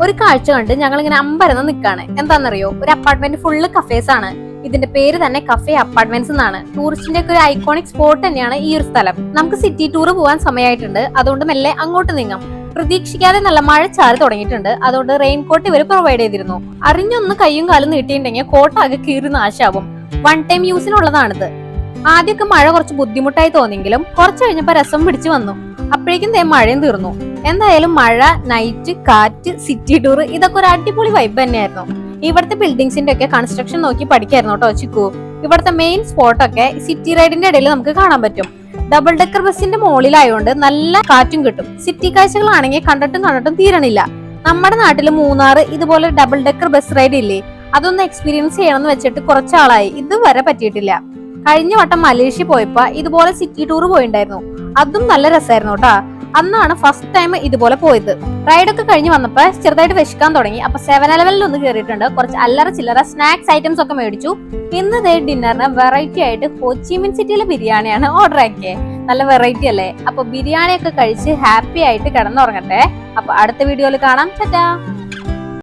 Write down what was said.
ഒരു കാഴ്ച കണ്ട് ഞങ്ങൾ ഇങ്ങനെ അമ്പരന്ന് നിൽക്കാണ്. എന്താണെന്നറിയോ, ഒരു അപ്പാർട്ട്മെന്റ് ഫുള്ള് കഫേസ് ആണ്. ഇതിന്റെ പേര് തന്നെ കഫേ അപ്പാർട്ട്മെന്റ്സ് എന്നാണ്. ടൂറിസ്റ്റിന്റെ ഒക്കെ ഒരു ഐക്കോണിക് സ്പോട്ട് തന്നെയാണ് ഈ ഒരു സ്ഥലം. നമുക്ക് സിറ്റി ടൂർ പോകാൻ സമയമായിട്ടുണ്ട്, അതുകൊണ്ട് മെല്ലെ അങ്ങോട്ട് നീങ്ങാം. പ്രതീക്ഷിക്കാതെ നല്ല മഴ ചാറി തുടങ്ങിയിട്ടുണ്ട്. അതുകൊണ്ട് റെയിൻകോട്ട് ഇവർ പ്രൊവൈഡ് ചെയ്തിരുന്നു. അറിഞ്ഞൊന്ന് കയ്യും കാലും നീട്ടിയിട്ടുണ്ടെങ്കിൽ കോട്ട ആകെ കീറി നാശാവും. One time യൂസിനുള്ളതാണിത്. ആദ്യമൊക്കെ മഴ കുറച്ച് ബുദ്ധിമുട്ടായി തോന്നിയെങ്കിലും കുറച്ച് കഴിഞ്ഞപ്പോ രസം പിടിച്ചു വന്നു. അപ്പോഴേക്കും മഴയും തീർന്നു. എന്തായാലും മഴ, നൈറ്റ്, കാറ്റ്, സിറ്റി ടൂർ ഇതൊക്കെ ഒരു അടിപൊളി വൈബ് തന്നെയായിരുന്നു. ഇവിടുത്തെ ബിൽഡിങ്സിന്റെ ഒക്കെ കൺസ്ട്രക്ഷൻ നോക്കി പഠിക്കായിരുന്നു കേട്ടോ ചിക്കു. ഇവിടുത്തെ മെയിൻ സ്പോട്ടൊക്കെ സിറ്റി റൈഡിന്റെ ഇടയിൽ നമുക്ക് കാണാൻ പറ്റും. ഡബിൾ ഡെക്കർ ബസിന്റെ മുകളിലായതുകൊണ്ട് നല്ല കാറ്റും കിട്ടും. സിറ്റി കാഴ്ചകളാണെങ്കിൽ കണ്ടിട്ടും തീരണില്ല. നമ്മുടെ നാട്ടില് മൂന്നാർ ഇതുപോലെ ഡബിൾ ഡെക്കർ ബസ് റൈഡ് ഇല്ലേ, അതൊന്ന് എക്സ്പീരിയൻസ് ചെയ്യണമെന്ന് വെച്ചിട്ട് കുറച്ചാളായി, ഇതുവരെ പറ്റിയിട്ടില്ല. കഴിഞ്ഞ വട്ടം മലേഷ്യ പോയപ്പോ ഇതുപോലെ സിറ്റി ടൂർ പോയിണ്ടായിരുന്നു. അതും നല്ല രസമായിരുന്നു കേട്ടാ. അന്നാണ് ഫസ്റ്റ് ടൈം ഇതുപോലെ പോയത്. റൈഡൊക്കെ കഴിഞ്ഞ് വന്നപ്പോ ചെറുതായിട്ട് വിശക്കാൻ തുടങ്ങി. അപ്പൊ 7-Eleven ഒന്ന് കയറിയിട്ടുണ്ട്. കുറച്ച് അല്ലറ ചില്ലറ സ്നാക്സ് ഐറ്റംസ് ഒക്കെ മേടിച്ചു. ഇന്ന് ഡിന്നറിന് വെറൈറ്റി ആയിട്ട് ഹോച്ചിമിൻ സിറ്റിയിലെ ബിരിയാണിയാണ് ഓർഡർ ആക്കിയത്. നല്ല വെറൈറ്റി അല്ലേ? അപ്പൊ ബിരിയാണി ഒക്കെ കഴിച്ച് ഹാപ്പി ആയിട്ട് കിടന്നുറങ്ങട്ടെ. അപ്പൊ അടുത്ത വീഡിയോയിൽ കാണാം. ടാറ്റാ.